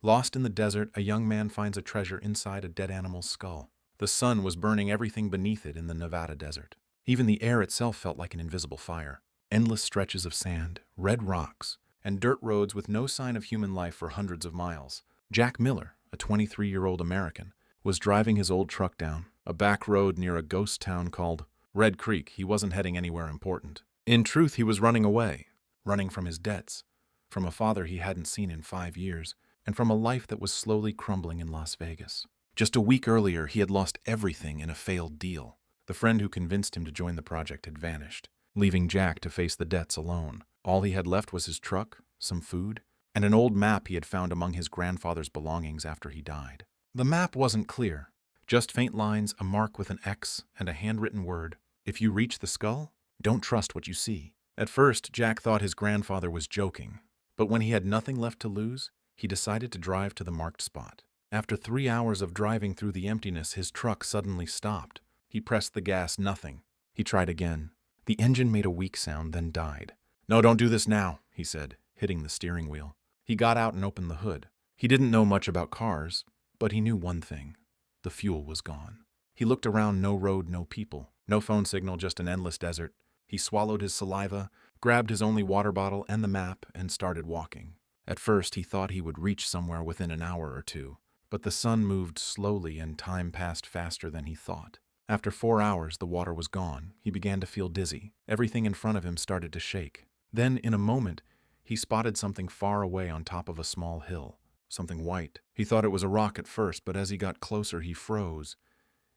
Lost in the desert, a young man finds a treasure inside a dead animal's skull. The sun was burning everything beneath it in the Nevada desert. Even the air itself felt like an invisible fire. Endless stretches of sand, red rocks, and dirt roads with no sign of human life for hundreds of miles. Jack Miller, a 23-year-old American, was driving his old truck down a back road near a ghost town called Red Creek. He wasn't heading anywhere important. In truth, he was running away, running from his debts, from a father he hadn't seen in 5 years, and from a life that was slowly crumbling in Las Vegas. Just a week earlier, he had lost everything in a failed deal. The friend who convinced him to join the project had vanished, leaving Jack to face the debts alone. All he had left was his truck, some food, and an old map he had found among his grandfather's belongings after he died. The map wasn't clear, just faint lines, a mark with an X, and a handwritten word. If you reach the skull, don't trust what you see. At first, Jack thought his grandfather was joking, but when he had nothing left to lose, he decided to drive to the marked spot. After 3 hours of driving through the emptiness, his truck suddenly stopped. He pressed the gas, nothing. He tried again. The engine made a weak sound, then died. "No, don't do this now," he said, hitting the steering wheel. He got out and opened the hood. He didn't know much about cars, but he knew one thing. The fuel was gone. He looked around, no road, no people, no phone signal, just an endless desert. He swallowed his saliva, grabbed his only water bottle and the map, and started walking. At first, he thought he would reach somewhere within an hour or two, but the sun moved slowly and time passed faster than he thought. After 4 hours, the water was gone. He began to feel dizzy. Everything in front of him started to shake. Then, in a moment, he spotted something far away on top of a small hill. Something white. He thought it was a rock at first, but as he got closer, he froze.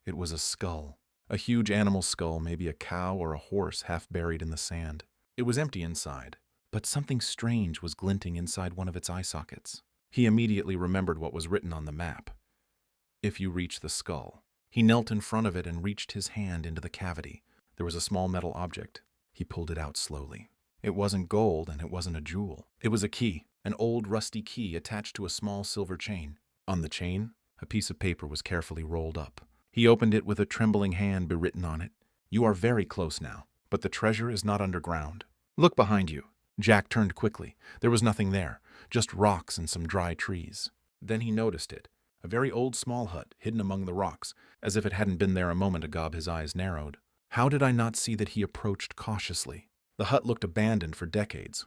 It was a skull. A huge animal skull, maybe a cow or a horse half buried in the sand. It was empty inside, but something strange was glinting inside one of its eye sockets. He immediately remembered what was written on the map. If you reach the skull. He knelt in front of it and reached his hand into the cavity. There was a small metal object. He pulled it out slowly. It wasn't gold and it wasn't a jewel. It was a key, an old rusty key attached to a small silver chain. On the chain, a piece of paper was carefully rolled up. He opened it with a trembling hand bewritten on it. "You are very close now, but the treasure is not underground. Look behind you." Jack turned quickly. There was nothing there, just rocks and some dry trees. Then he noticed it. A very old small hut, hidden among the rocks, as if it hadn't been there a moment ago. His eyes narrowed. How did I not see that he approached cautiously? The hut looked abandoned for decades.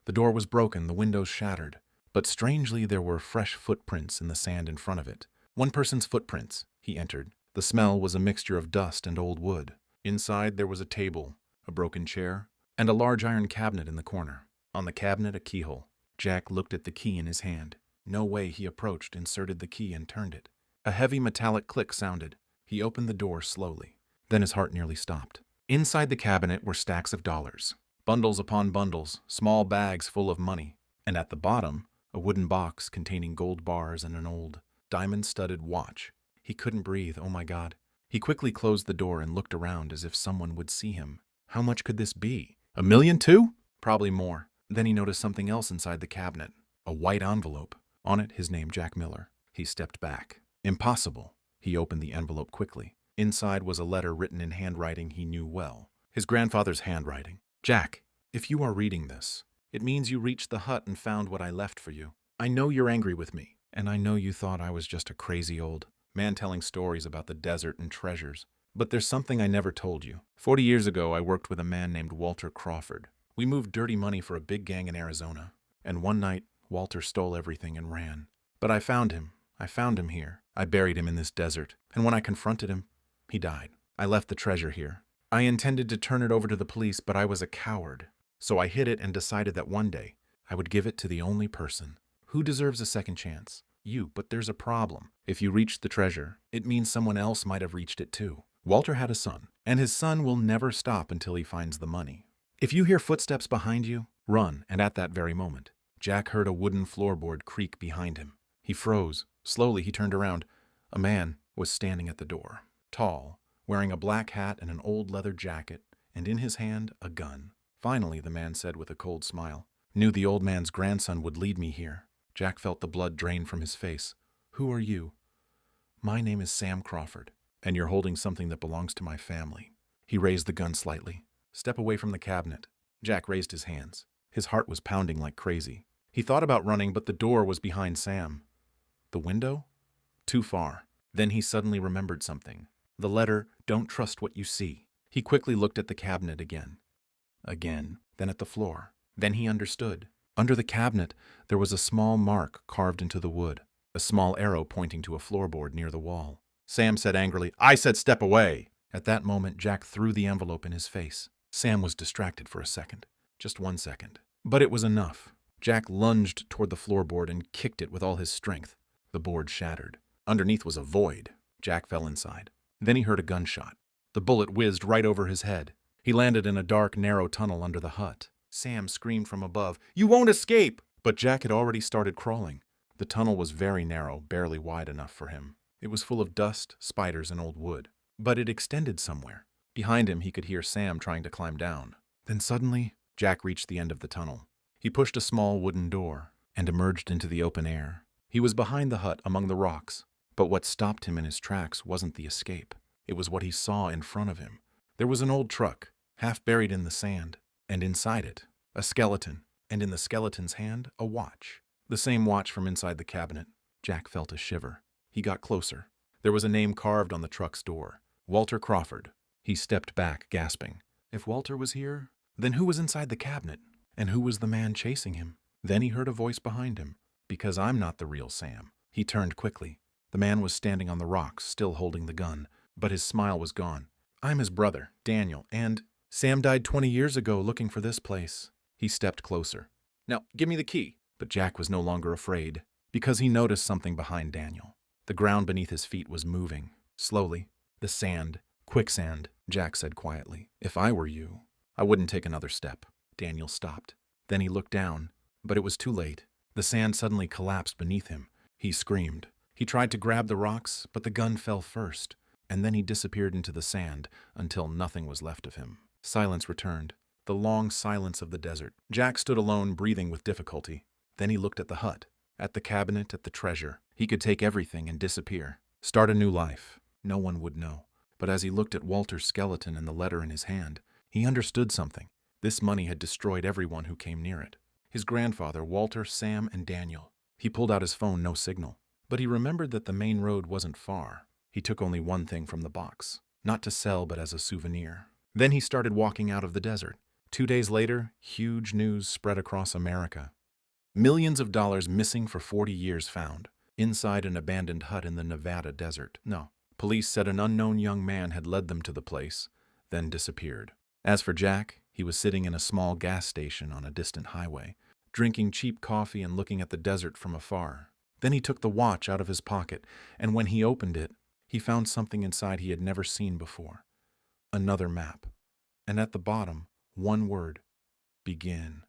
The door was broken, the windows shattered, but strangely there were fresh footprints in the sand in front of it. One person's footprints. He entered. The smell was a mixture of dust and old wood. Inside there was a table, a broken chair, and a large iron cabinet in the corner. On the cabinet, a keyhole. Jack looked at the key in his hand. No way. He approached, inserted the key, and turned it. A heavy metallic click sounded. He opened the door slowly. Then his heart nearly stopped. Inside the cabinet were stacks of dollars. Bundles upon bundles, small bags full of money. And at the bottom, a wooden box containing gold bars and an old, diamond-studded watch. He couldn't breathe. Oh my God. He quickly closed the door and looked around as if someone would see him. How much could this be? $1 million too? Probably more. Then he noticed something else inside the cabinet. A white envelope. On it, his name, Jack Miller. He stepped back. Impossible. He opened the envelope quickly. Inside was a letter written in handwriting he knew well. His grandfather's handwriting. "Jack, if you are reading this, it means you reached the hut and found what I left for you. I know you're angry with me, and I know you thought I was just a crazy old man telling stories about the desert and treasures. But there's something I never told you. 40 years ago, I worked with a man named Walter Crawford. We moved dirty money for a big gang in Arizona, and one night, Walter stole everything and ran. But I found him. I found him here. I buried him in this desert, and when I confronted him, he died. I left the treasure here. I intended to turn it over to the police, but I was a coward. So I hid it and decided that one day, I would give it to the only person who deserves a second chance. You, but there's a problem. If you reach the treasure, it means someone else might have reached it too. Walter had a son, and his son will never stop until he finds the money. If you hear footsteps behind you, run, and at that very moment, Jack heard a wooden floorboard creak behind him. He froze. Slowly, he turned around. A man was standing at the door, tall, wearing a black hat and an old leather jacket, and in his hand, a gun. Finally, the man said with a cold smile, "Knew the old man's grandson would lead me here." Jack felt the blood drain from his face. "Who are you?" "My name is Sam Crawford, and you're holding something that belongs to my family." He raised the gun slightly. "Step away from the cabinet." Jack raised his hands. His heart was pounding like crazy. He thought about running, but the door was behind Sam. The window? Too far. Then he suddenly remembered something. The letter, "Don't trust what you see." He quickly looked at the cabinet again. Then at the floor. Then he understood. Under the cabinet, there was a small mark carved into the wood, a small arrow pointing to a floorboard near the wall. Sam said angrily, "I said step away!" At that moment, Jack threw the envelope in his face. Sam was distracted for a second. Just 1 second. But it was enough. Jack lunged toward the floorboard and kicked it with all his strength. The board shattered. Underneath was a void. Jack fell inside. Then he heard a gunshot. The bullet whizzed right over his head. He landed in a dark, narrow tunnel under the hut. Sam screamed from above, "You won't escape!" But Jack had already started crawling. The tunnel was very narrow, barely wide enough for him. It was full of dust, spiders, and old wood. But it extended somewhere. Behind him, he could hear Sam trying to climb down. Then suddenly, Jack reached the end of the tunnel. He pushed a small wooden door and emerged into the open air. He was behind the hut among the rocks. But what stopped him in his tracks wasn't the escape. It was what he saw in front of him. There was an old truck, half buried in the sand, and inside it, a skeleton, and in the skeleton's hand, a watch. The same watch from inside the cabinet. Jack felt a shiver. He got closer. There was a name carved on the truck's door. Walter Crawford. He stepped back, gasping. If Walter was here, then who was inside the cabinet? And who was the man chasing him? Then he heard a voice behind him. "Because I'm not the real Sam." He turned quickly. The man was standing on the rocks, still holding the gun, but his smile was gone. "I'm his brother, Daniel, and Sam died 20 years ago looking for this place." He stepped closer. "Now, give me the key." But Jack was no longer afraid, because he noticed something behind Daniel. The ground beneath his feet was moving, slowly. The sand, quicksand, Jack said quietly. "If I were you, I wouldn't take another step." Daniel stopped. Then he looked down, but it was too late. The sand suddenly collapsed beneath him. He screamed. He tried to grab the rocks, but the gun fell first, and then he disappeared into the sand until nothing was left of him. Silence returned, the long silence of the desert. Jack stood alone, breathing with difficulty. Then he looked at the hut, at the cabinet, at the treasure. He could take everything and disappear, start a new life. No one would know. But as he looked at Walter's skeleton and the letter in his hand, he understood something. This money had destroyed everyone who came near it. His grandfather, Walter, Sam, and Daniel. He pulled out his phone, no signal. But he remembered that the main road wasn't far. He took only one thing from the box, not to sell but as a souvenir. Then he started walking out of the desert. 2 days later, huge news spread across America. Millions of dollars missing for 40 years found, inside an abandoned hut in the Nevada desert. No, police said an unknown young man had led them to the place, then disappeared. As for Jack, he was sitting in a small gas station on a distant highway, drinking cheap coffee and looking at the desert from afar. Then he took the watch out of his pocket, and when he opened it, he found something inside he had never seen before. Another map. And at the bottom, one word: begin.